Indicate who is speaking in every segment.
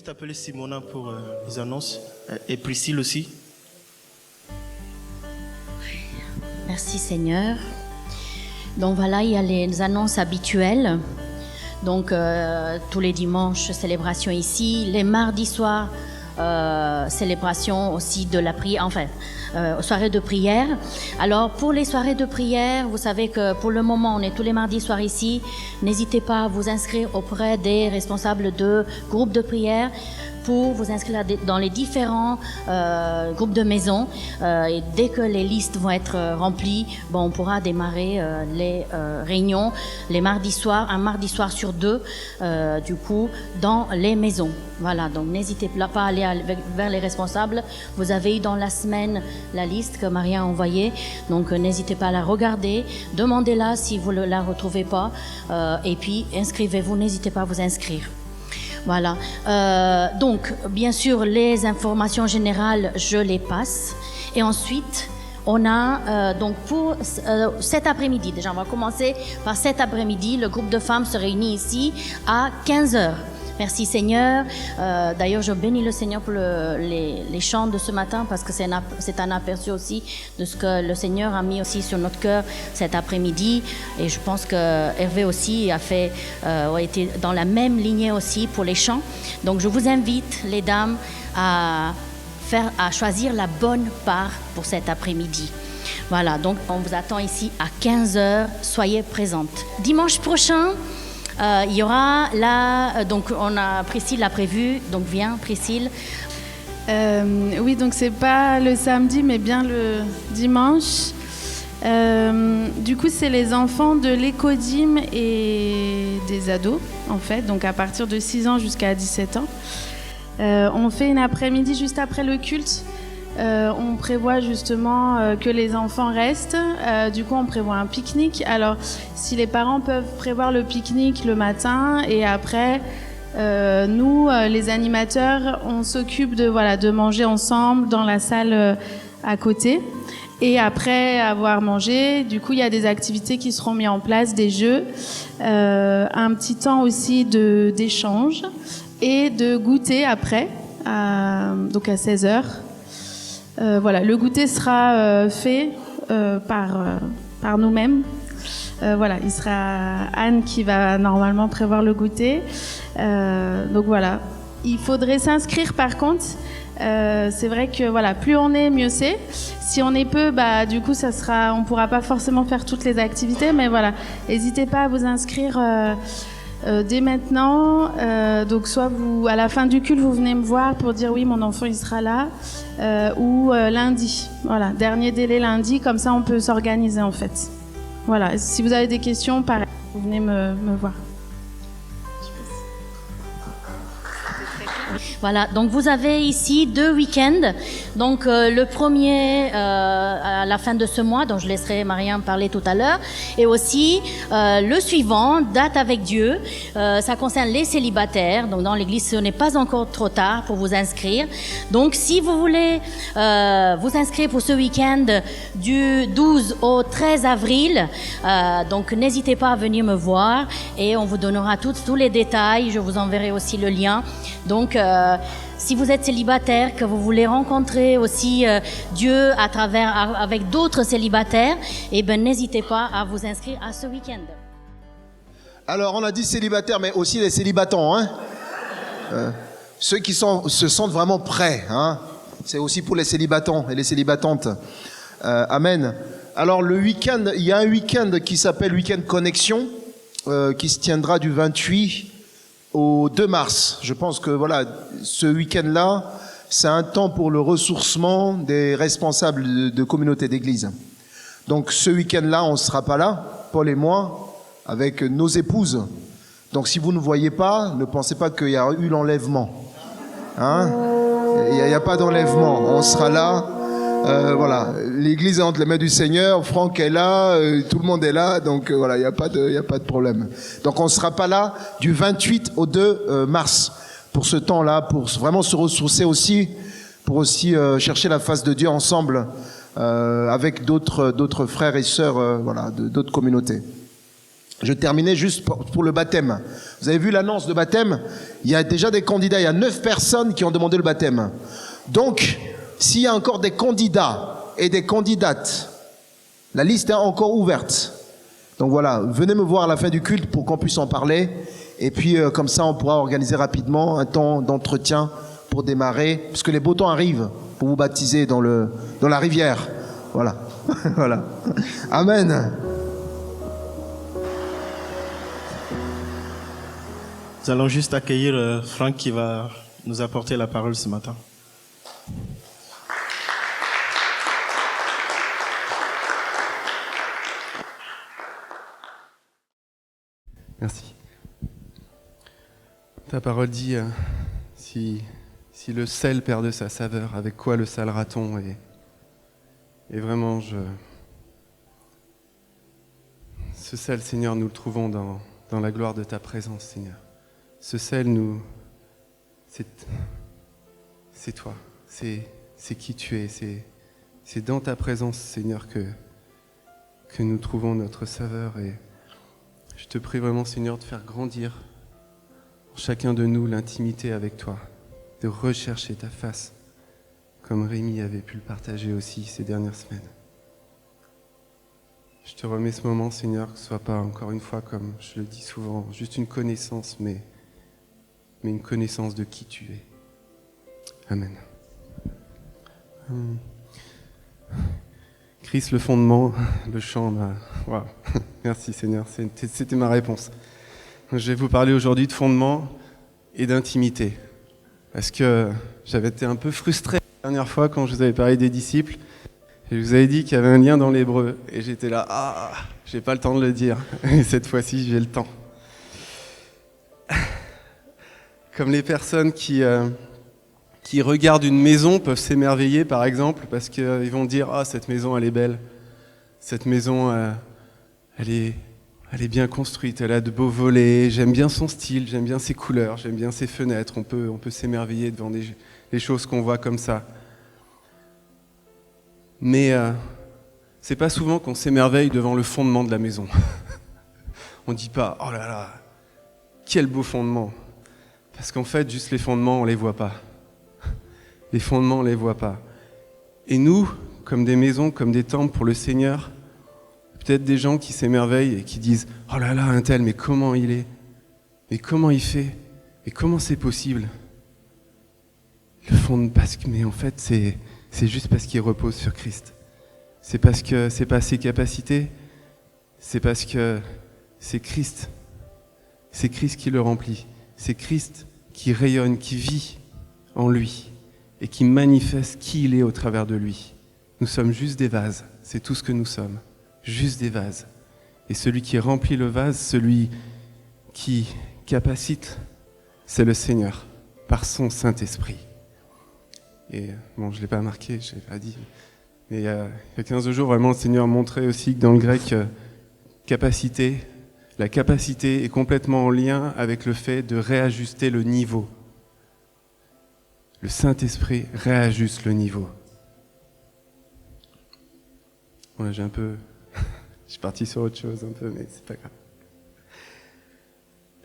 Speaker 1: juste appeler Simona pour les annonces et Priscille aussi.
Speaker 2: Merci Seigneur. Donc voilà, il y a les annonces habituelles. Donc tous les dimanches, célébration ici. Les mardis soirs, célébration aussi de la prière, enfin, soirée de prière. Alors pour les soirées de prière, vous savez que pour le moment, on est tous les mardis soirs ici. N'hésitez pas à vous inscrire auprès des responsables de groupes de prière pour vous inscrire dans les différents groupes de maison. Et dès que les listes vont être remplies, bon, on pourra démarrer les réunions les mardis soirs, un mardi soir sur deux, du coup, dans les maisons. Voilà, donc n'hésitez pas à aller vers les responsables. Vous avez eu dans la semaine la liste que Maria a envoyée, donc n'hésitez pas à la regarder, demandez-la si vous ne la retrouvez pas, et puis inscrivez-vous, n'hésitez pas à vous inscrire. Voilà. Donc, bien sûr, les informations générales, je les passe. Et ensuite, on a donc pour cet après-midi, déjà on va commencer par cet après-midi, le groupe de femmes se réunit ici à 15h. Merci Seigneur. D'ailleurs, je bénis le Seigneur pour les chants de ce matin parce que c'est un aperçu aussi de ce que le Seigneur a mis aussi sur notre cœur cet après-midi. Et je pense que Hervé aussi a été dans la même lignée aussi pour les chants. Donc, je vous invite, les dames, à choisir la bonne part pour cet après-midi. Voilà, donc on vous attend ici à 15h. Soyez présentes. Dimanche prochain, il y aura donc Priscille l'a prévu, donc viens Priscille.
Speaker 3: Oui, donc c'est pas le samedi mais bien le dimanche. Du coup, c'est les enfants de l'Écodim et des ados, en fait, donc à partir de 6 ans jusqu'à 17 ans. On fait une après-midi juste après le culte. On prévoit justement que les enfants restent. Du coup, on prévoit un pique-nique. Alors, si les parents peuvent prévoir le pique-nique le matin et après, nous, les animateurs, on s'occupe de manger ensemble dans la salle à côté. Et après avoir mangé, du coup, il y a des activités qui seront mises en place, des jeux, un petit temps aussi d'échange et de goûter après, donc à 16h. Voilà, le goûter sera fait par nous-mêmes. Voilà, il sera Anne qui va normalement prévoir le goûter. Donc voilà, il faudrait s'inscrire par contre. C'est vrai que voilà, plus on est, mieux c'est. Si on est peu, du coup, on pourra pas forcément faire toutes les activités, mais voilà, n'hésitez pas à vous inscrire dès maintenant. Donc soit à la fin du culte, vous venez me voir pour dire oui, mon enfant il sera là, ou lundi. Voilà, dernier délai lundi, comme ça on peut s'organiser en fait. Voilà, si vous avez des questions, pareil, vous venez me voir.
Speaker 2: Voilà, donc vous avez ici 2 week-ends. Donc le premier à la fin de ce mois, dont je laisserai Marianne parler tout à l'heure, et aussi le suivant, Date avec Dieu. Ça concerne les célibataires. Donc dans l'église, ce n'est pas encore trop tard pour vous inscrire. Donc si vous voulez vous inscrire pour ce week-end du 12 au 13 avril, donc n'hésitez pas à venir me voir et on vous donnera tous les détails. Je vous enverrai aussi le lien. Donc si vous êtes célibataire, que vous voulez rencontrer aussi Dieu avec d'autres célibataires, n'hésitez pas à vous inscrire à ce week-end.
Speaker 4: Alors, on a dit célibataires, mais aussi les célibatants, hein. Ceux qui se sentent vraiment prêts, hein. C'est aussi pour les célibatants et les célibatantes. Amen. Alors, le week-end, il y a un week-end qui s'appelle Week-end Connexion, qui se tiendra du 28 au 2 mars. Je pense que voilà, ce week-end-là, c'est un temps pour le ressourcement des responsables de communautés d'église. Donc ce week-end-là, on ne sera pas là, Paul et moi, avec nos épouses. Donc si vous ne voyez pas, ne pensez pas qu'il y a eu l'enlèvement. Hein? Il n'y a pas d'enlèvement. On sera là. Voilà, l'église est entre les mains du Seigneur, Franck est là, tout le monde est là, donc voilà, il n'y a pas de problème. Donc on ne sera pas là du 28 au 2 mars pour ce temps-là, pour vraiment se ressourcer aussi, pour aussi chercher la face de Dieu ensemble avec d'autres frères et sœurs, voilà, d'autres communautés. Je terminais juste pour le baptême. Vous avez vu l'annonce de baptême? Il y a déjà des candidats. Il y a 9 personnes qui ont demandé le baptême. Donc, s'il y a encore des candidats et des candidates, la liste est encore ouverte. Donc voilà, venez me voir à la fin du culte pour qu'on puisse en parler. Et puis, comme ça, on pourra organiser rapidement un temps d'entretien pour démarrer. Parce que les beaux temps arrivent pour vous baptiser dans la rivière. Voilà. Voilà. Amen.
Speaker 1: Nous allons juste accueillir Franck qui va nous apporter la parole ce matin.
Speaker 5: Merci. Ta parole dit, si le sel perd de sa saveur, avec quoi le salera-t-on? Et vraiment, ce sel, Seigneur, nous le trouvons dans la gloire de ta présence, Seigneur. Ce sel, c'est toi, c'est qui tu es, c'est dans ta présence, Seigneur, que nous trouvons notre saveur. Et je te prie vraiment, Seigneur, de faire grandir en chacun de nous l'intimité avec toi, de rechercher ta face, comme Rémi avait pu le partager aussi ces dernières semaines. Je te remets ce moment, Seigneur, que ce ne soit pas, encore une fois, comme je le dis souvent, juste une connaissance, mais une connaissance de qui tu es. Amen. Christ, le fondement, le chant, wow. Merci Seigneur, c'était ma réponse. Je vais vous parler aujourd'hui de fondement et d'intimité, parce que j'avais été un peu frustré la dernière fois quand je vous avais parlé des disciples, et je vous avais dit qu'il y avait un lien dans l'hébreu, et j'étais là, j'ai pas le temps de le dire, et cette fois-ci j'ai le temps. Comme les personnes qui regardent une maison peuvent s'émerveiller, par exemple, parce qu'ils vont dire « Ah, cette maison, elle est belle. Cette maison, elle est bien construite, elle a de beaux volets. J'aime bien son style, j'aime bien ses couleurs, j'aime bien ses fenêtres. » On peut s'émerveiller devant des choses qu'on voit comme ça. Mais c'est pas souvent qu'on s'émerveille devant le fondement de la maison. On dit pas « Oh là là, quel beau fondement !» Parce qu'en fait, juste les fondements, on les voit pas. Les fondements, on les voit pas. Et nous, comme des maisons, comme des temples pour le Seigneur, peut-être des gens qui s'émerveillent et qui disent « Oh là là, un tel, mais comment il est? Mais comment il fait? Et comment c'est possible ?» Le fond, mais en fait, c'est juste parce qu'il repose sur Christ. C'est parce que c'est pas ses capacités, c'est parce que c'est Christ. C'est Christ qui le remplit. C'est Christ qui rayonne, qui vit en lui et qui manifeste qui il est au travers de lui. Nous sommes juste des vases, c'est tout ce que nous sommes, juste des vases. Et celui qui remplit le vase, celui qui capacite, c'est le Seigneur, par son Saint-Esprit. Et bon, je ne l'ai pas marqué, je ne l'ai pas dit, mais il y a 15 jours, vraiment, le Seigneur montrait aussi que dans le grec, capacité, la capacité est complètement en lien avec le fait de réajuster le niveau. Le Saint-Esprit réajuste le niveau. Ouais, je suis parti sur autre chose un peu, mais c'est pas grave.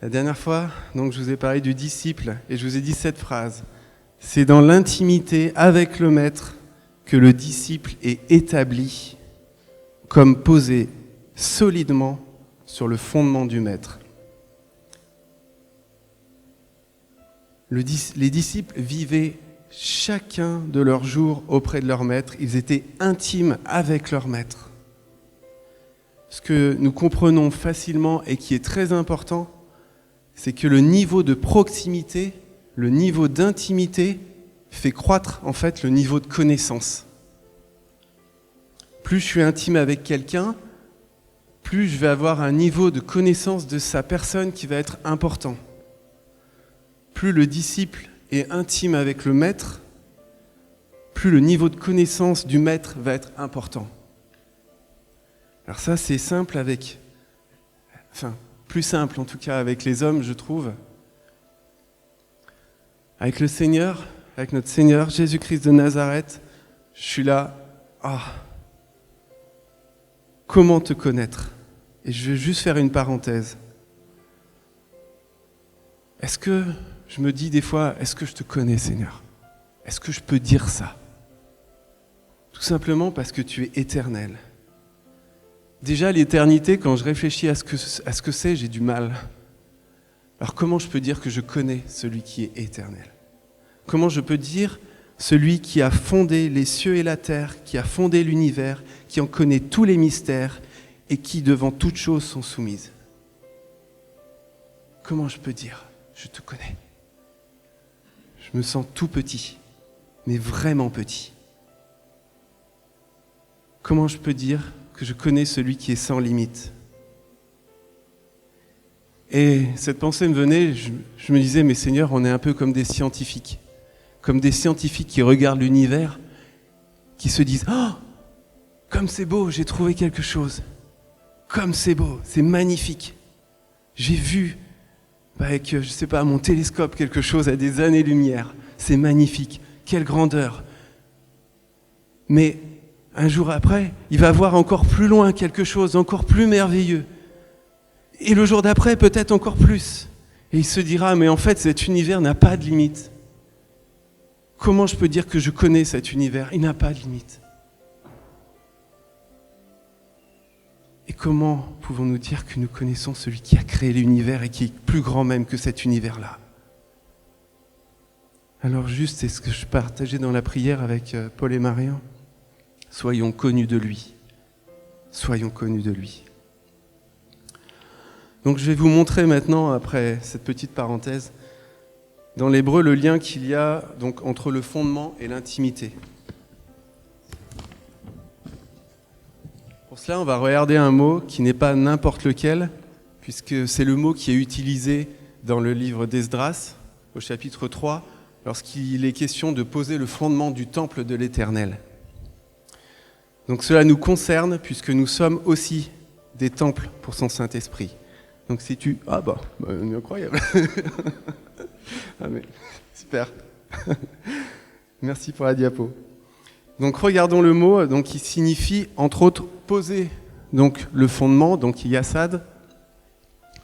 Speaker 5: La dernière fois, donc, je vous ai parlé du disciple et je vous ai dit cette phrase. C'est dans l'intimité avec le Maître que le disciple est établi comme posé solidement sur le fondement du Maître. Les disciples vivaient chacun de leurs jours auprès de leur Maître. Ils étaient intimes avec leur Maître. Ce que nous comprenons facilement et qui est très important, c'est que le niveau de proximité, le niveau d'intimité fait croître en fait le niveau de connaissance. Plus je suis intime avec quelqu'un, plus je vais avoir un niveau de connaissance de sa personne qui va être important. Plus le disciple est intime avec le Maître, plus le niveau de connaissance du Maître va être important. Alors ça, c'est simple plus simple en tout cas avec les hommes, je trouve. Avec le Seigneur, avec notre Seigneur Jésus-Christ de Nazareth, je suis là, comment te connaître ? Et je vais juste faire une parenthèse. Est-ce que je me dis des fois, est-ce que je te connais, Seigneur? Est-ce que je peux dire ça? Tout simplement parce que tu es éternel. Déjà, l'éternité, quand je réfléchis à ce que c'est, j'ai du mal. Alors comment je peux dire que je connais celui qui est éternel? Comment je peux dire celui qui a fondé les cieux et la terre, qui a fondé l'univers, qui en connaît tous les mystères et qui, devant toutes choses, sont soumises? Comment je peux dire je te connais? Je me sens tout petit, mais vraiment petit. Comment je peux dire que je connais celui qui est sans limite? Et cette pensée me venait, je me disais, mais Seigneur, on est un peu comme des scientifiques qui regardent l'univers, qui se disent, oh, comme c'est beau, j'ai trouvé quelque chose. Comme c'est beau, c'est magnifique. J'ai vu avec, je sais pas, mon télescope quelque chose à des années-lumière. C'est magnifique, quelle grandeur. Mais un jour après, il va voir encore plus loin quelque chose, encore plus merveilleux. Et le jour d'après, peut-être encore plus. Et il se dira, mais en fait, cet univers n'a pas de limite. Comment je peux dire que je connais cet univers? Il n'a pas de limite. Et comment pouvons-nous dire que nous connaissons celui qui a créé l'univers et qui est plus grand même que cet univers-là? Alors juste, c'est ce que je partageais dans la prière avec Paul et Marion. Soyons connus de lui. Soyons connus de lui. Donc je vais vous montrer maintenant, après cette petite parenthèse, dans l'hébreu, le lien qu'il y a donc entre le fondement et l'intimité. Pour cela, on va regarder un mot qui n'est pas n'importe lequel, puisque c'est le mot qui est utilisé dans le livre d'Esdras, au chapitre 3, lorsqu'il est question de poser le fondement du temple de l'Éternel. Donc cela nous concerne, puisque nous sommes aussi des temples pour son Saint-Esprit. Donc si tu... incroyable. Ah mais, super. Merci pour la diapo. Donc regardons le mot, donc qui signifie entre autres poser donc le fondement, donc yassad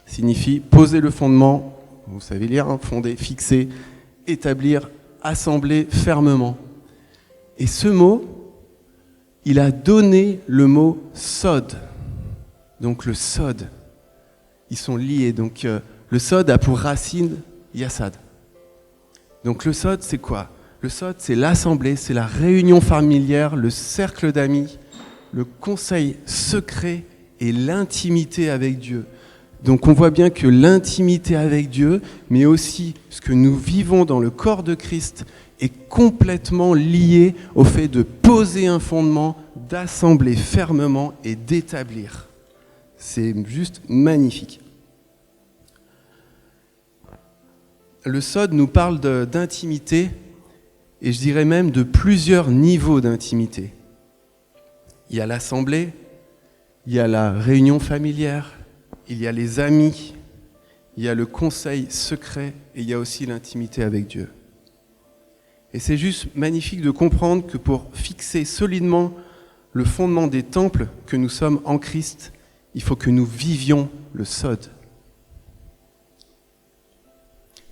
Speaker 5: signifie poser le fondement, vous savez lire, hein, fonder, fixer, établir, assembler fermement. Et ce mot, il a donné le mot sod. Donc le sod, ils sont liés. Donc le sod a pour racine yassad. Donc le sod, c'est quoi? Le sod, c'est l'assemblée, c'est la réunion familière, le cercle d'amis, le conseil secret et l'intimité avec Dieu. Donc on voit bien que l'intimité avec Dieu, mais aussi ce que nous vivons dans le corps de Christ, est complètement lié au fait de poser un fondement, d'assembler fermement et d'établir. C'est juste magnifique. Le sod nous parle d'intimité, et je dirais même de plusieurs niveaux d'intimité. Il y a l'assemblée, il y a la réunion familière, il y a les amis, il y a le conseil secret, et il y a aussi l'intimité avec Dieu. Et c'est juste magnifique de comprendre que pour fixer solidement le fondement des temples que nous sommes en Christ, il faut que nous vivions le sod.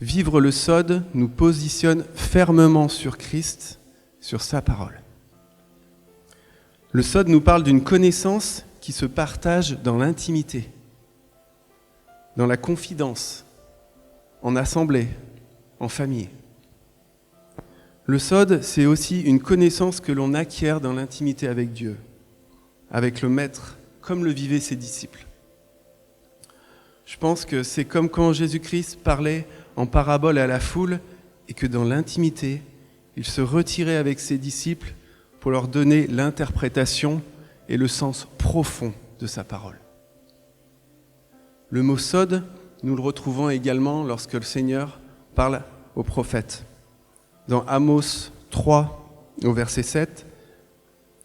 Speaker 5: Vivre le sod nous positionne fermement sur Christ, sur sa parole. Le sod nous parle d'une connaissance qui se partage dans l'intimité, dans la confidence, en assemblée, en famille. Le sod, c'est aussi une connaissance que l'on acquiert dans l'intimité avec Dieu, avec le Maître, comme le vivaient ses disciples. Je pense que c'est comme quand Jésus-Christ parlait en parabole à la foule et que dans l'intimité, il se retirait avec ses disciples pour leur donner l'interprétation et le sens profond de sa parole. Le mot sod, nous le retrouvons également lorsque le Seigneur parle aux prophètes. Dans Amos 3, au verset 7,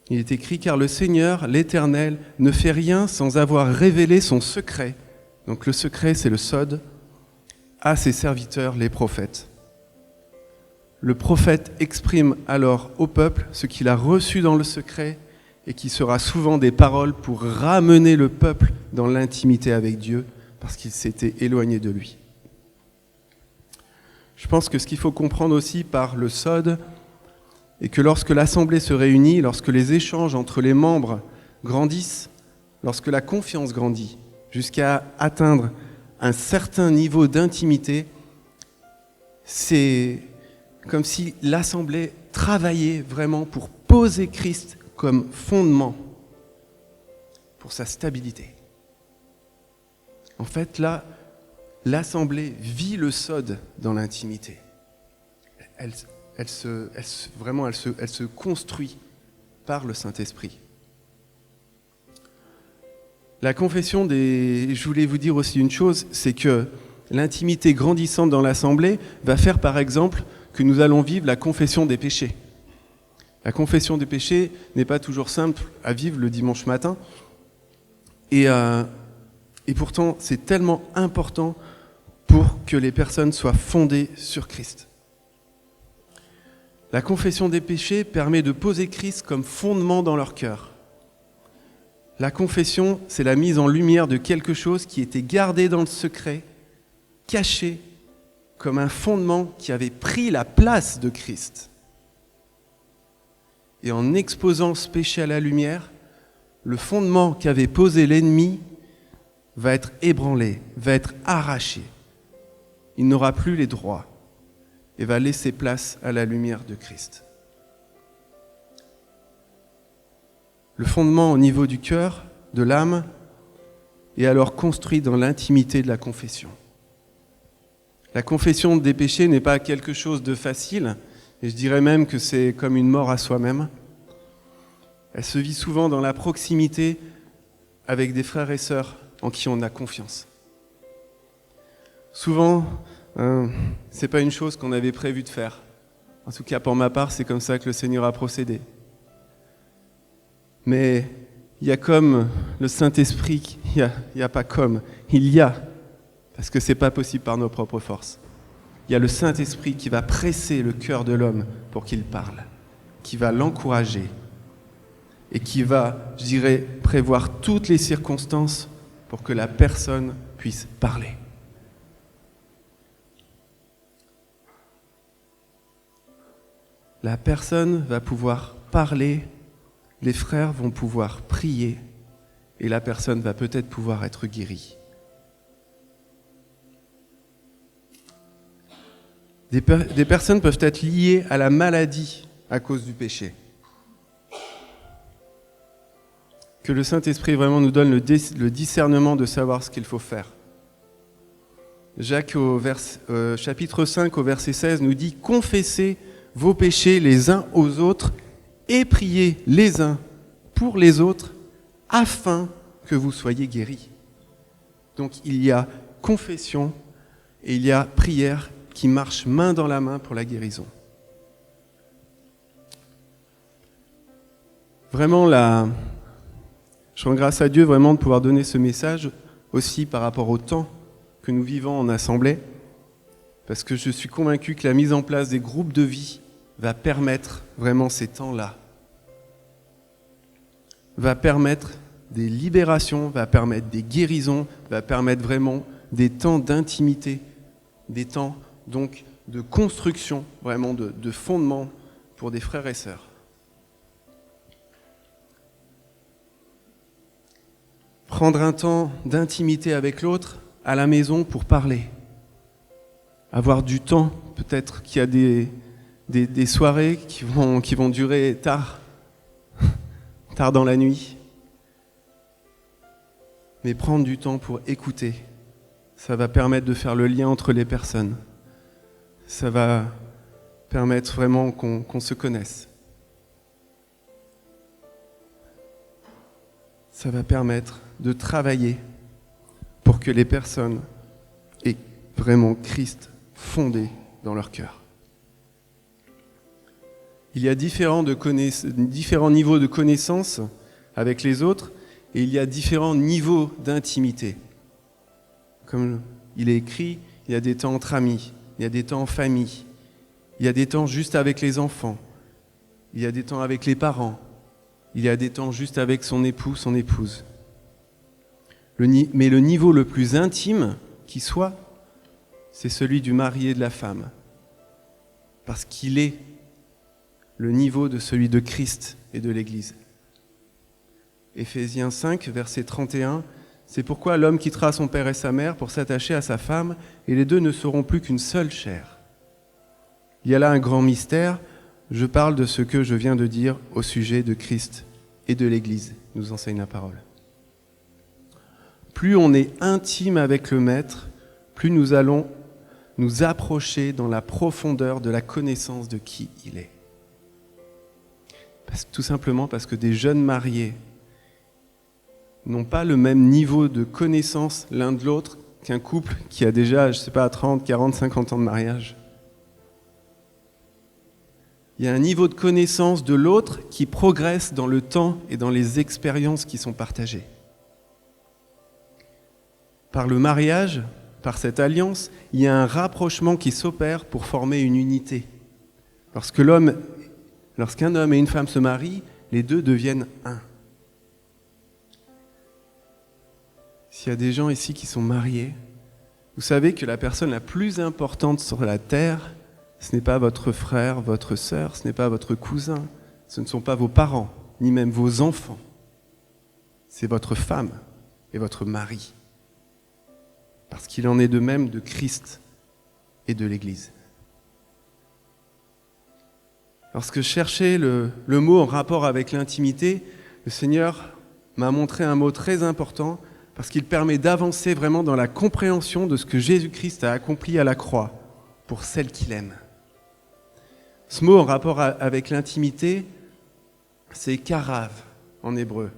Speaker 5: il est écrit « Car le Seigneur, l'Éternel, ne fait rien sans avoir révélé son secret. » Donc le secret, c'est le sod, à ses serviteurs, les prophètes. Le prophète exprime alors au peuple ce qu'il a reçu dans le secret et qui sera souvent des paroles pour ramener le peuple dans l'intimité avec Dieu parce qu'il s'était éloigné de lui. Je pense que ce qu'il faut comprendre aussi par le SOD est que lorsque l'Assemblée se réunit, lorsque les échanges entre les membres grandissent, lorsque la confiance grandit jusqu'à atteindre un certain niveau d'intimité, c'est comme si l'Assemblée travaillait vraiment pour poser Christ comme fondement pour sa stabilité. En fait, là, l'Assemblée vit le SOD dans l'intimité. Elle se construit par le Saint-Esprit. La confession je voulais vous dire aussi une chose, c'est que l'intimité grandissante dans l'Assemblée va faire par exemple que nous allons vivre la confession des péchés. La confession des péchés n'est pas toujours simple à vivre le dimanche matin. Et pourtant, c'est tellement important pour que les personnes soient fondées sur Christ. La confession des péchés permet de poser Christ comme fondement dans leur cœur. La confession, c'est la mise en lumière de quelque chose qui était gardé dans le secret, caché, comme un fondement qui avait pris la place de Christ. Et en exposant ce péché à la lumière, le fondement qu'avait posé l'ennemi va être ébranlé, va être arraché. Il n'aura plus les droits et va laisser place à la lumière de Christ. Le fondement au niveau du cœur, de l'âme, est alors construit dans l'intimité de la confession. La confession des péchés n'est pas quelque chose de facile, et je dirais même que c'est comme une mort à soi-même. Elle se vit souvent dans la proximité avec des frères et sœurs en qui on a confiance. Souvent, c'est pas une chose qu'on avait prévu de faire. En tout cas, pour ma part, c'est comme ça que le Seigneur a procédé. Mais il y a comme le Saint-Esprit, il y a pas comme, il y a, parce que c'est pas possible par nos propres forces. Il y a le Saint-Esprit qui va presser le cœur de l'homme pour qu'il parle, qui va l'encourager et qui va, je dirais, prévoir toutes les circonstances pour que la personne puisse parler. La personne va pouvoir parler, les frères vont pouvoir prier et la personne va peut-être pouvoir être guérie. Des personnes peuvent être liées à la maladie à cause du péché. Que le Saint-Esprit vraiment nous donne le discernement de savoir ce qu'il faut faire. Jacques, chapitre 5, au verset 16, nous dit « Confessez vos péchés les uns aux autres et priez les uns pour les autres afin que vous soyez guéris. » Donc il y a confession et il y a prière qui marchent main dans la main pour la guérison. Vraiment, je rends grâce à Dieu vraiment de pouvoir donner ce message aussi par rapport au temps que nous vivons en assemblée, parce que je suis convaincu que la mise en place des groupes de vie va permettre vraiment ces temps-là, va permettre des libérations, va permettre des guérisons, va permettre vraiment des temps d'intimité, des temps donc de construction, vraiment de fondement pour des frères et sœurs. Prendre un temps d'intimité avec l'autre à la maison pour parler. Avoir du temps, peut-être qu'il y a des soirées qui vont durer tard dans la nuit. Mais prendre du temps pour écouter, ça va permettre de faire le lien entre les personnes. Ça va permettre vraiment qu'on se connaisse. Ça va permettre de travailler pour que les personnes aient vraiment Christ fondé dans leur cœur. Il y a différents niveaux de connaissance avec les autres et il y a différents niveaux d'intimité. Comme il est écrit, il y a des temps entre amis, il y a des temps en famille, il y a des temps juste avec les enfants, il y a des temps avec les parents, Il y a des temps juste avec son époux, son épouse. Mais le niveau le plus intime qui soit, c'est celui du mari et de la femme. Parce qu'il est le niveau de celui de Christ et de l'Église. Éphésiens 5, verset 31, c'est pourquoi l'homme quittera son père et sa mère pour s'attacher à sa femme, et les deux ne seront plus qu'une seule chair. Il y a là un grand mystère. Je parle de ce que je viens de dire au sujet de Christ et de l'Église, nous enseigne la parole. Plus on est intime avec le Maître, plus nous allons nous approcher dans la profondeur de la connaissance de qui il est. Tout simplement parce que des jeunes mariés n'ont pas le même niveau de connaissance l'un de l'autre qu'un couple qui a déjà, 30, 40, 50 ans de mariage. Il y a un niveau de connaissance de l'autre qui progresse dans le temps et dans les expériences qui sont partagées. Par le mariage, par cette alliance, il y a un rapprochement qui s'opère pour former une unité. Lorsqu'un homme et une femme se marient, les deux deviennent un. S'il y a des gens ici qui sont mariés, vous savez que la personne la plus importante sur la terre, ce n'est pas votre frère, votre sœur, ce n'est pas votre cousin, ce ne sont pas vos parents, ni même vos enfants. C'est votre femme et votre mari. Parce qu'il en est de même de Christ et de l'Église. Lorsque je cherchais le mot en rapport avec l'intimité, le Seigneur m'a montré un mot très important parce qu'il permet d'avancer vraiment dans la compréhension de ce que Jésus-Christ a accompli à la croix pour celle qu'il aime. Ce mot en rapport avec l'intimité, c'est karav en hébreu.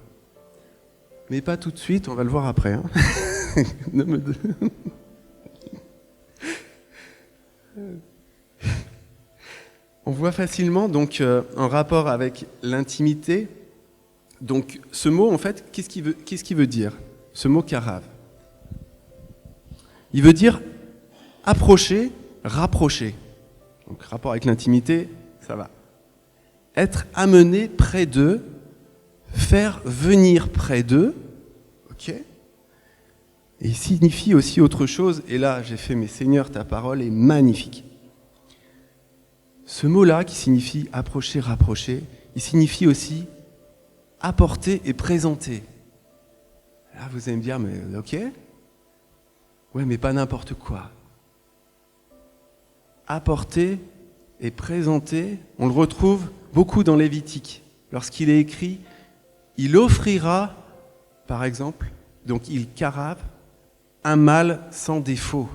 Speaker 5: Mais pas tout de suite, on va le voir après. Hein. On voit facilement donc en rapport avec l'intimité. Donc ce mot en fait, qu'est-ce qu'il veut dire? Ce mot karav. Il veut dire approcher, rapprocher. Donc rapport avec l'intimité, ça va. Être amené près d'eux, faire venir près d'eux, ok. Et il signifie aussi autre chose, et là j'ai fait, mais Seigneur, ta parole est magnifique. Ce mot-là, qui signifie approcher, rapprocher, il signifie aussi apporter et présenter. Là, vous allez me dire, mais ok, ouais, mais pas n'importe quoi. Apporter et présenter, on le retrouve beaucoup dans Lévitique. Lorsqu'il est écrit, il offrira, par exemple, donc il karave, un mâle sans défaut.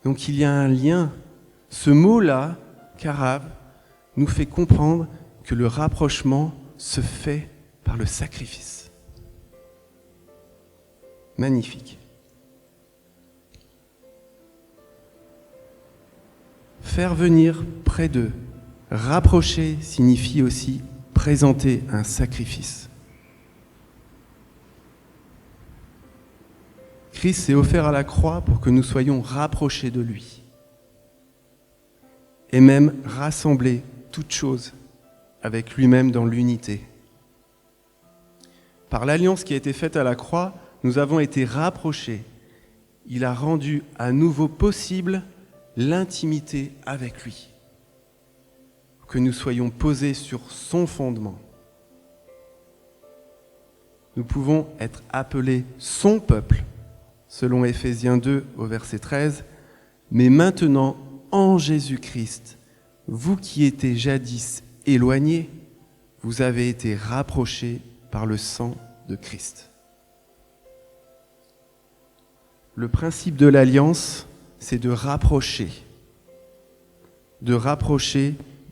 Speaker 5: Donc il y a un lien. Ce mot-là, karave, nous fait comprendre que le rapprochement se fait par le sacrifice. Magnifique. Faire venir près d'eux, rapprocher signifie aussi présenter un sacrifice. Christ s'est offert à la croix pour que nous soyons rapprochés de lui et même rassembler toutes choses avec lui-même dans l'unité. Par l'alliance qui a été faite à la croix, nous avons été rapprochés. Il a rendu à nouveau possible l'intimité avec lui, que nous soyons posés sur son fondement. Nous pouvons être appelés son peuple, selon Éphésiens 2 au verset 13, mais maintenant, en Jésus-Christ, vous qui étiez jadis éloignés, vous avez été rapprochés par le sang de Christ. Le principe de l'alliance, c'est de rapprocher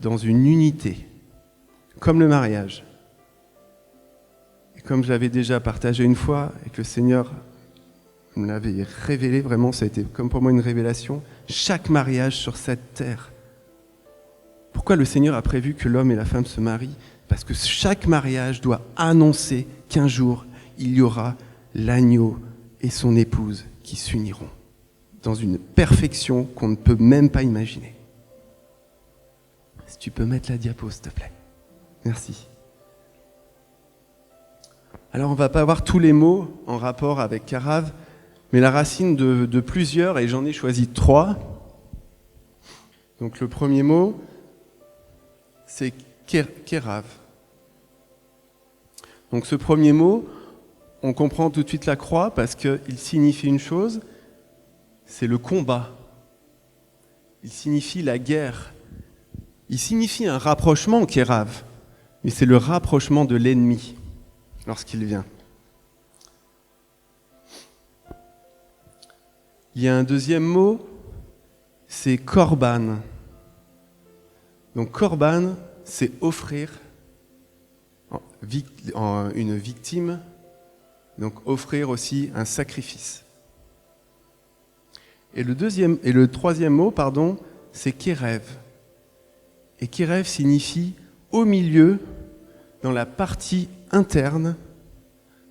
Speaker 5: dans une unité, comme le mariage. Et comme je l'avais déjà partagé une fois, et que le Seigneur me l'avait révélé, vraiment, ça a été comme pour moi une révélation, chaque mariage sur cette terre. Pourquoi le Seigneur a prévu que l'homme et la femme se marient? Parce que chaque mariage doit annoncer qu'un jour, il y aura l'agneau et son épouse qui s'uniront dans une perfection qu'on ne peut même pas imaginer. Si tu peux mettre la diapo, s'il te plaît. Merci. Alors on ne va pas voir tous les mots en rapport avec Karav, mais la racine de plusieurs, et j'en ai choisi 3. Donc le premier mot, c'est Kerav. Donc ce premier mot, on comprend tout de suite la croix parce qu'il signifie une chose, c'est le combat. Il signifie la guerre. Il signifie un rapprochement, Kerav, mais c'est le rapprochement de l'ennemi lorsqu'il vient. Il y a un deuxième mot, c'est korban. Donc korban, c'est offrir une victime, donc offrir aussi un sacrifice. Et le troisième mot, c'est kérev. Et kérev signifie au milieu, dans la partie interne,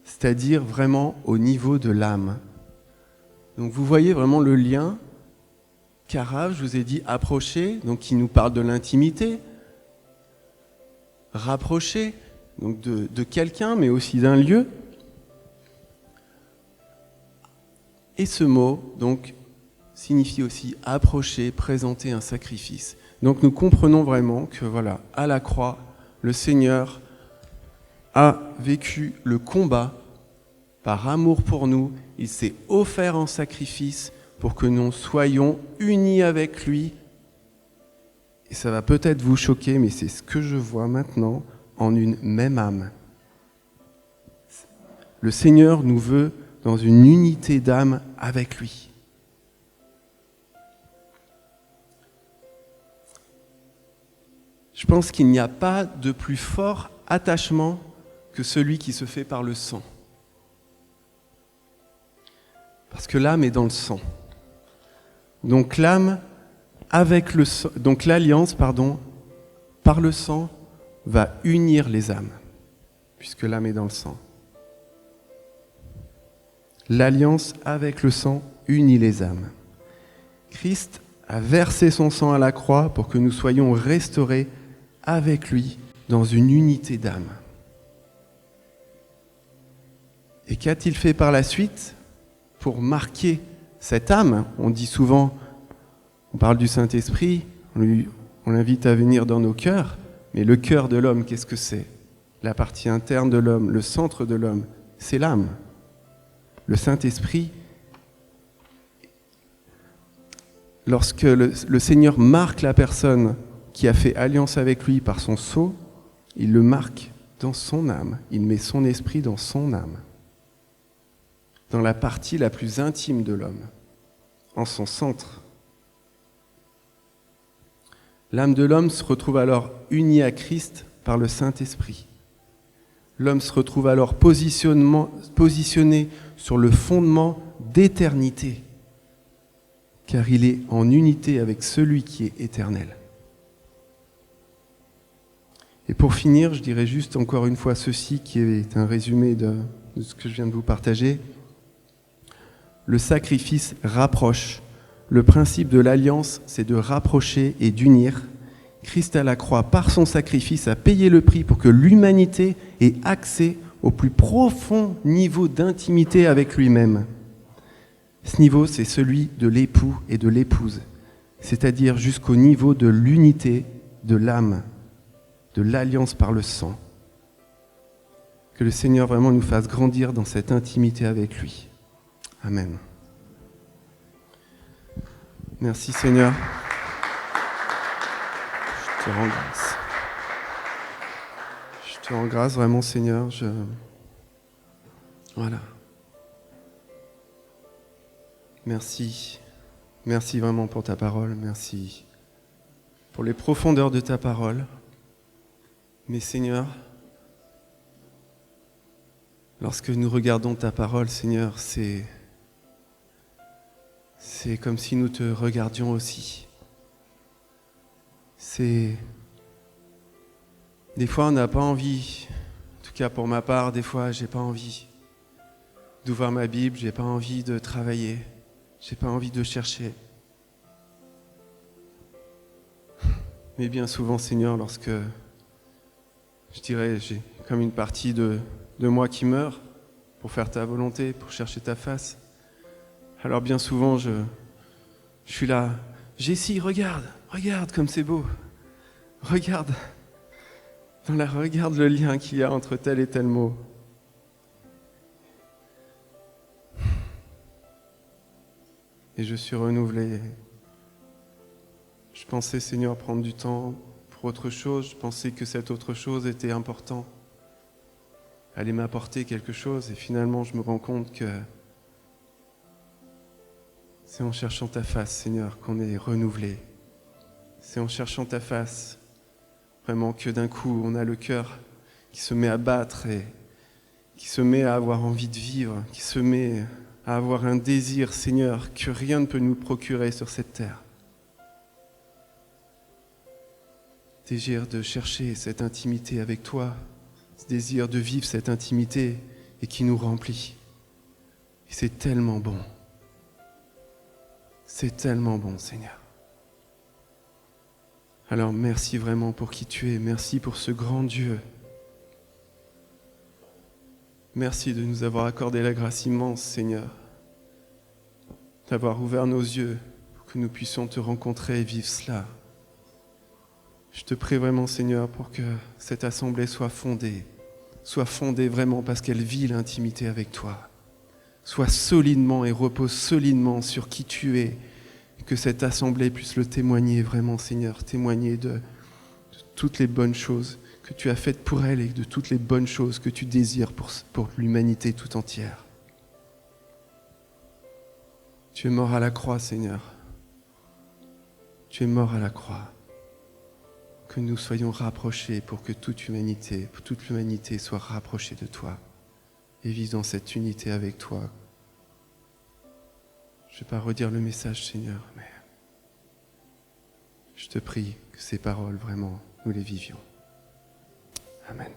Speaker 5: c'est-à-dire vraiment au niveau de l'âme. Donc vous voyez vraiment le lien. Karav, je vous ai dit approcher, donc il nous parle de l'intimité. Rapprocher, donc de quelqu'un, mais aussi d'un lieu. Et ce mot, donc, signifie aussi approcher, présenter un sacrifice. Donc nous comprenons vraiment que voilà, à la croix, le Seigneur a vécu le combat par amour pour nous. Il s'est offert en sacrifice pour que nous soyons unis avec lui. Et ça va peut-être vous choquer, mais c'est ce que je vois maintenant en une même âme. Le Seigneur nous veut dans une unité d'âme avec lui. Je pense qu'il n'y a pas de plus fort attachement que celui qui se fait par le sang. Parce que l'âme est dans le sang. Donc l'âme avec le sang, donc l'alliance, par le sang va unir les âmes, puisque l'âme est dans le sang. L'alliance avec le sang unit les âmes. Christ a versé son sang à la croix pour que nous soyons restaurés avec lui dans une unité d'âme. Et qu'a-t-il fait par la suite pour marquer cette âme? On dit souvent, on parle du Saint-Esprit, on l'invite à venir dans nos cœurs, mais le cœur de l'homme, qu'est-ce que c'est? La partie interne de l'homme, le centre de l'homme, c'est l'âme. Le Saint-Esprit, lorsque le Seigneur marque la personne qui a fait alliance avec lui par son sceau, il le marque dans son âme, il met son esprit dans son âme, dans la partie la plus intime de l'homme, en son centre. L'âme de l'homme se retrouve alors unie à Christ par le Saint-Esprit. L'homme se retrouve alors positionné sur le fondement d'éternité, car il est en unité avec celui qui est éternel. Et pour finir, je dirais juste encore une fois ceci, qui est un résumé de ce que je viens de vous partager. Le sacrifice rapproche. Le principe de l'alliance, c'est de rapprocher et d'unir. Christ à la croix, par son sacrifice, a payé le prix pour que l'humanité ait accès au plus profond niveau d'intimité avec lui-même. Ce niveau, c'est celui de l'époux et de l'épouse, c'est-à-dire jusqu'au niveau de l'unité de l'âme, de l'alliance par le sang. Que le Seigneur vraiment nous fasse grandir dans cette intimité avec lui. Amen. Merci Seigneur. Je te rends grâce. Je te rends grâce vraiment Seigneur. Voilà. Merci. Merci vraiment pour ta parole. Merci pour les profondeurs de ta parole. Mais Seigneur, lorsque nous regardons ta parole, Seigneur, c'est comme si nous te regardions aussi. Des fois, on n'a pas envie, en tout cas pour ma part, des fois, j'ai pas envie d'ouvrir ma Bible, j'ai pas envie de travailler, j'ai pas envie de chercher. Mais bien souvent, Seigneur, lorsque je dirais, j'ai comme une partie de moi qui meurt pour faire ta volonté, pour chercher ta face. Alors bien souvent, je suis là, Jessie, regarde comme c'est beau. Regarde le lien qu'il y a entre tel et tel mot. Et je suis renouvelé. Je pensais, Seigneur, prendre du temps pour autre chose. Je pensais que cette autre chose était important. Allait m'apporter quelque chose. Et finalement, je me rends compte que c'est en cherchant ta face, Seigneur, qu'on est renouvelé. C'est en cherchant ta face, vraiment, que d'un coup, on a le cœur qui se met à battre et qui se met à avoir envie de vivre, qui se met à avoir un désir, Seigneur, que rien ne peut nous procurer sur cette terre. Désir de chercher cette intimité avec toi, ce désir de vivre cette intimité et qui nous remplit. Et c'est tellement bon. C'est tellement bon, Seigneur. Alors merci vraiment pour qui tu es, merci pour ce grand Dieu. Merci de nous avoir accordé la grâce immense, Seigneur, d'avoir ouvert nos yeux pour que nous puissions te rencontrer et vivre cela. Je te prie vraiment, Seigneur, pour que cette assemblée soit fondée vraiment parce qu'elle vit l'intimité avec toi, soit solidement et repose solidement sur qui tu es, que cette assemblée puisse le témoigner vraiment, Seigneur, témoigner de toutes les bonnes choses que tu as faites pour elle et de toutes les bonnes choses que tu désires pour l'humanité tout entière. Tu es mort à la croix, Seigneur. Tu es mort à la croix. Que nous soyons rapprochés pour que toute l'humanité soit rapprochée de toi et vive dans cette unité avec toi. Je ne vais pas redire le message, Seigneur, mais je te prie que ces paroles, vraiment, nous les vivions. Amen.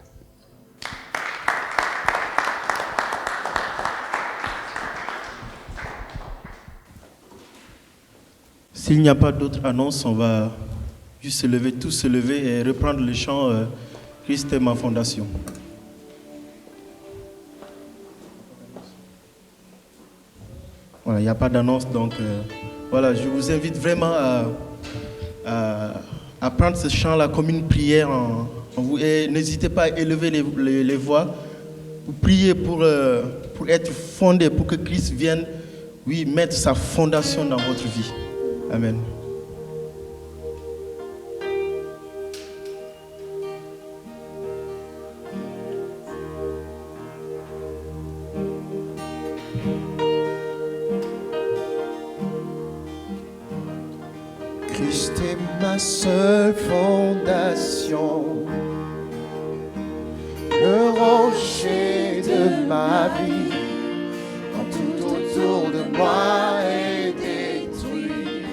Speaker 1: S'il n'y a pas d'autres annonces, on va juste tous se lever et reprendre le chant Christ est ma fondation. Voilà, il n'y a pas d'annonce, donc voilà, je vous invite vraiment à prendre ce chant-là comme une prière en vous, et n'hésitez pas à élever les voix pour prier pour être fondé, pour que Christ vienne, oui, mettre sa fondation dans votre vie. Amen.
Speaker 6: Christ est ma seule fondation, le rocher de ma vie, quand tout autour de moi est détruit.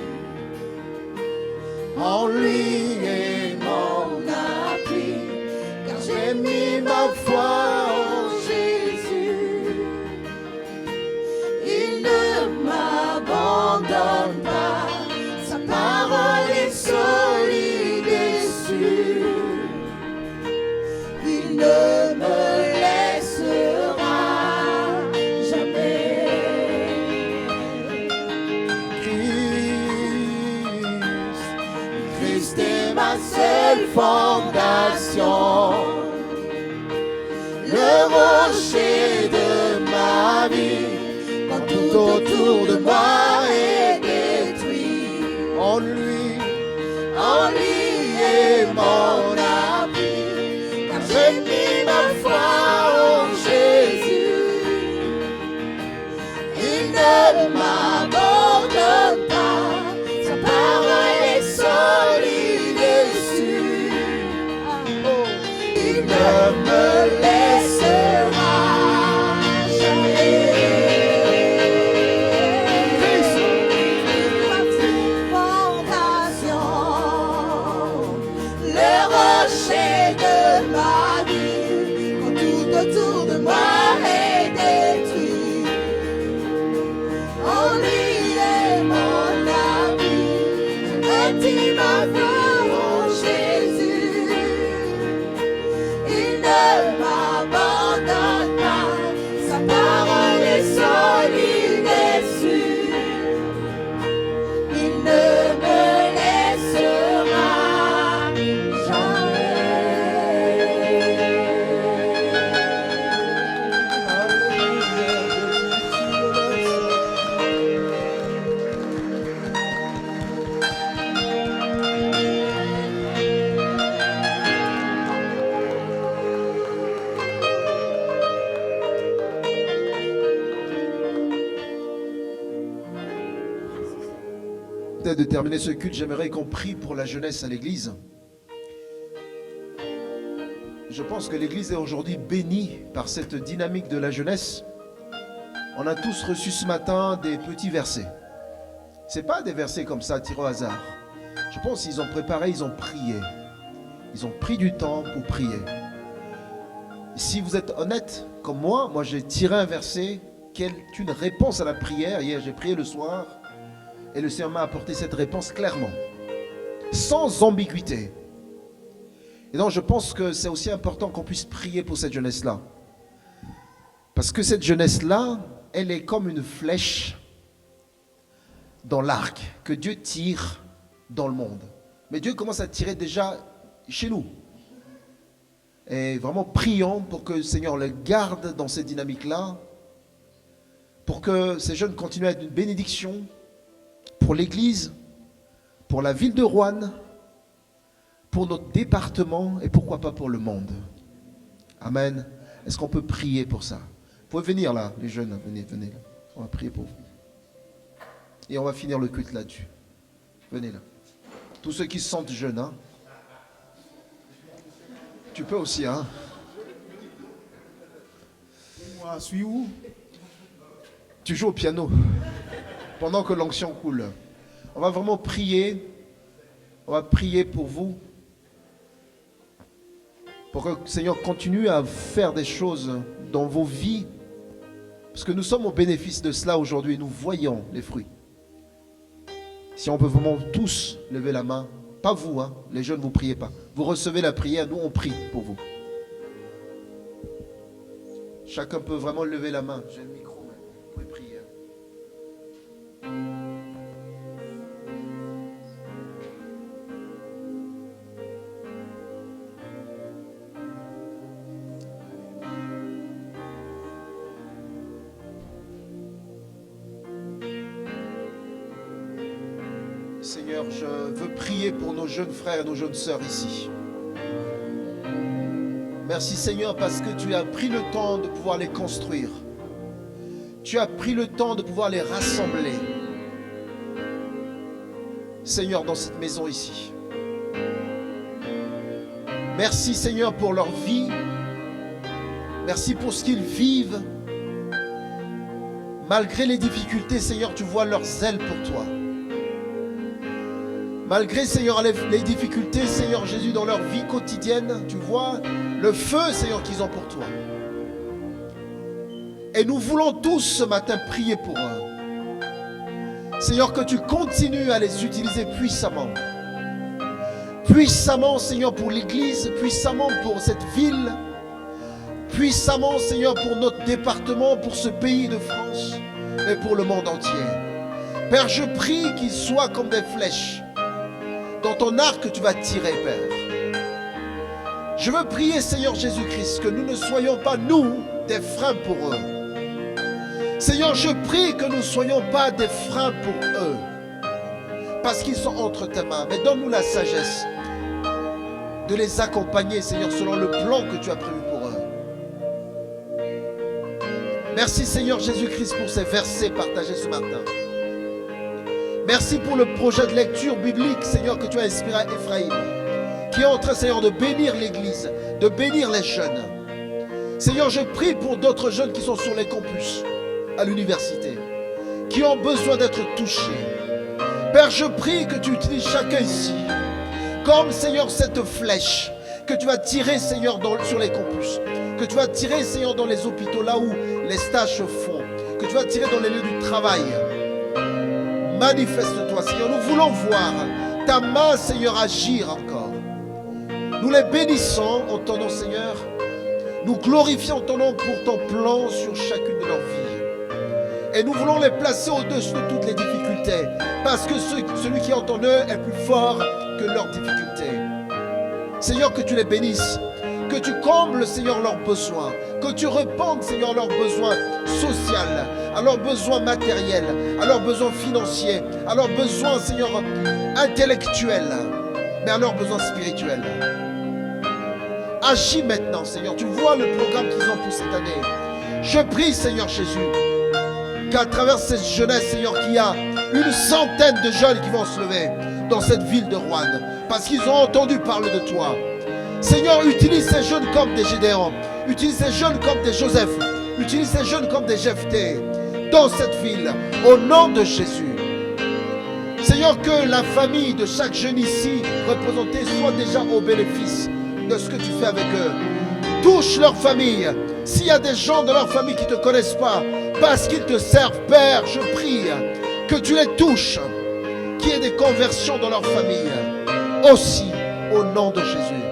Speaker 6: En lui est mon appui, car j'ai mis ma foi en Jésus. Il ne m'abandonne pas, sa parole est solide et sûre. Il ne me laissera jamais. Christ est ma seule fondation, le rocher de ma vie, quand tout autour de moi est détruit. En lui est mon appui, car j'ai mis ma foi en Jésus. Il ne m'abandonne pas, sa parole est solide et sûre. Il ne me laissera jamais. Fondation, le rocher de ma vie, quand tout autour de moi est détruit. En lui est mon appui, je bâtis ma foi en Jésus.
Speaker 4: peut-être de terminer ce culte, j'aimerais qu'on prie pour la jeunesse à l'église. Je pense que l'église est aujourd'hui bénie par cette dynamique de la jeunesse. On a tous reçu ce matin des petits versets. Ce n'est pas des versets comme ça, tirés au hasard. Je pense qu'ils ont préparé, ils ont prié. Ils ont pris du temps pour prier. Si vous êtes honnête, comme moi j'ai tiré un verset qui est une réponse à la prière. Hier, j'ai prié le soir et le Seigneur m'a apporté cette réponse clairement, sans ambiguïté. Et donc, je pense que c'est aussi important qu'on puisse prier pour cette jeunesse-là. Parce que cette jeunesse-là, elle est comme une flèche dans l'arc que Dieu tire dans le monde. Mais Dieu commence à tirer déjà chez nous. Et vraiment prions pour que le Seigneur le garde dans cette dynamique-là, pour que ces jeunes continuent à être une bénédiction pour l'Église, pour la ville de Roanne, pour notre département et pourquoi pas pour le monde. Amen. Est-ce qu'on peut prier pour ça? Vous pouvez venir là, les jeunes, venez là. On va prier pour vous. Et on va finir le culte là-dessus. Venez là. Tous ceux qui se sentent jeunes, hein. Tu peux aussi, hein.
Speaker 1: Moi, suis où?
Speaker 4: Tu joues au piano pendant que l'onction coule. On va vraiment prier. On va prier pour vous. Pour que le Seigneur continue à faire des choses dans vos vies. Parce que nous sommes au bénéfice de cela aujourd'hui. Nous voyons les fruits. Si on peut vraiment tous lever la main. Pas vous, hein. Les jeunes, vous ne priez pas. Vous recevez la prière, nous on prie pour vous. Chacun peut vraiment lever la main. J'ai le micro, mais vous pouvez prier. Seigneur, je veux prier pour nos jeunes frères et nos jeunes sœurs ici. Merci Seigneur parce que tu as pris le temps de pouvoir les construire. Tu as pris le temps de pouvoir les rassembler. Seigneur, dans cette maison ici. Merci Seigneur pour leur vie. Merci pour ce qu'ils vivent. Malgré les difficultés, Seigneur, tu vois leur zèle pour toi. Malgré, Seigneur, les difficultés, Seigneur Jésus, dans leur vie quotidienne, tu vois le feu, Seigneur, qu'ils ont pour toi. Et nous voulons tous ce matin prier pour eux. Seigneur, que tu continues à les utiliser puissamment. Puissamment, Seigneur, pour l'Église, puissamment pour cette ville, puissamment, Seigneur, pour notre département, pour ce pays de France et pour le monde entier. Père, je prie qu'ils soient comme des flèches dans ton arc que tu vas tirer, Père. Je veux prier, Seigneur Jésus-Christ, que nous ne soyons pas, nous, des freins pour eux. Seigneur, je prie que nous ne soyons pas des freins pour eux, parce qu'ils sont entre tes mains. Mais donne-nous la sagesse de les accompagner, Seigneur, selon le plan que tu as prévu pour eux. Merci, Seigneur Jésus-Christ, pour ces versets partagés ce matin. Merci pour le projet de lecture biblique, Seigneur, que tu as inspiré à Ephraïm, qui est en train, Seigneur, de bénir l'Église, de bénir les jeunes. Seigneur, je prie pour d'autres jeunes qui sont sur les campus, à l'université, qui ont besoin d'être touchés. Père, je prie que tu utilises chacun ici, comme, Seigneur, cette flèche que tu vas tirer, Seigneur, sur les campus, que tu vas tirer, Seigneur, dans les hôpitaux, là où les stages se font, que tu vas tirer dans les lieux du travail. Manifeste-toi, Seigneur. Nous voulons voir ta main, Seigneur, agir encore. Nous les bénissons en ton nom, Seigneur. Nous glorifions ton nom pour ton plan sur chacune de leurs vies. Et nous voulons les placer au-dessus de toutes les difficultés. Parce que celui qui est en eux est plus fort que leurs difficultés. Seigneur, que tu les bénisses. Que tu combles, Seigneur, leurs besoins. Que tu répondes, Seigneur, leurs besoins sociaux, à leurs besoins matériels, à leurs besoins financiers, à leurs besoins, Seigneur, intellectuels, mais à leurs besoins spirituels. Agis maintenant, Seigneur. Tu vois le programme qu'ils ont pour cette année. Je prie, Seigneur Jésus, qu'à travers cette jeunesse, Seigneur, qui a une centaine de jeunes qui vont se lever dans cette ville de Rouen parce qu'ils ont entendu parler de toi. Seigneur, utilise ces jeunes comme des Gédéons, utilise ces jeunes comme des Joseph, utilise ces jeunes comme des Jephthé dans cette ville, au nom de Jésus. Seigneur, que la famille de chaque jeune ici représenté soit déjà au bénéfice de ce que tu fais avec eux. Touche leur famille. S'il y a des gens de leur famille qui ne te connaissent pas, parce qu'ils te servent, Père, je prie que tu les touches, qu'il y ait des conversions dans leur famille. Aussi, au nom de Jésus,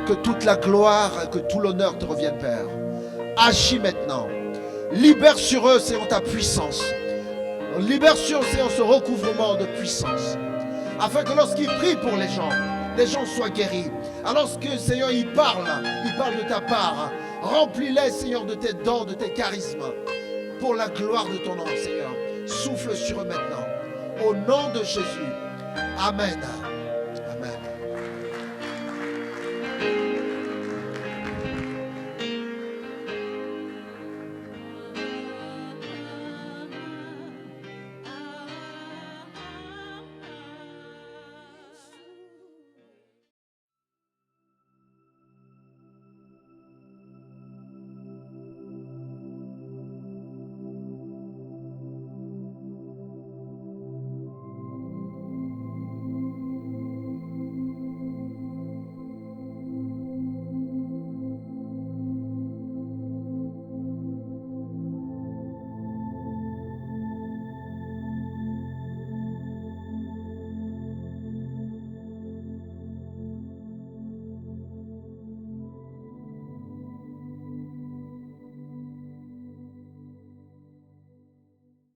Speaker 4: que toute la gloire, que tout l'honneur te revienne, Père. Agis maintenant. Libère sur eux, Seigneur, ta puissance. Libère sur eux, Seigneur, ce recouvrement de puissance. Afin que lorsqu'ils prient pour les gens soient guéris. Alors que, Seigneur, ils parlent de ta part. Remplis-les, Seigneur, de tes dons, de tes charismes. Pour la gloire de ton nom, Seigneur. Souffle sur eux maintenant. Au nom de Jésus. Amen.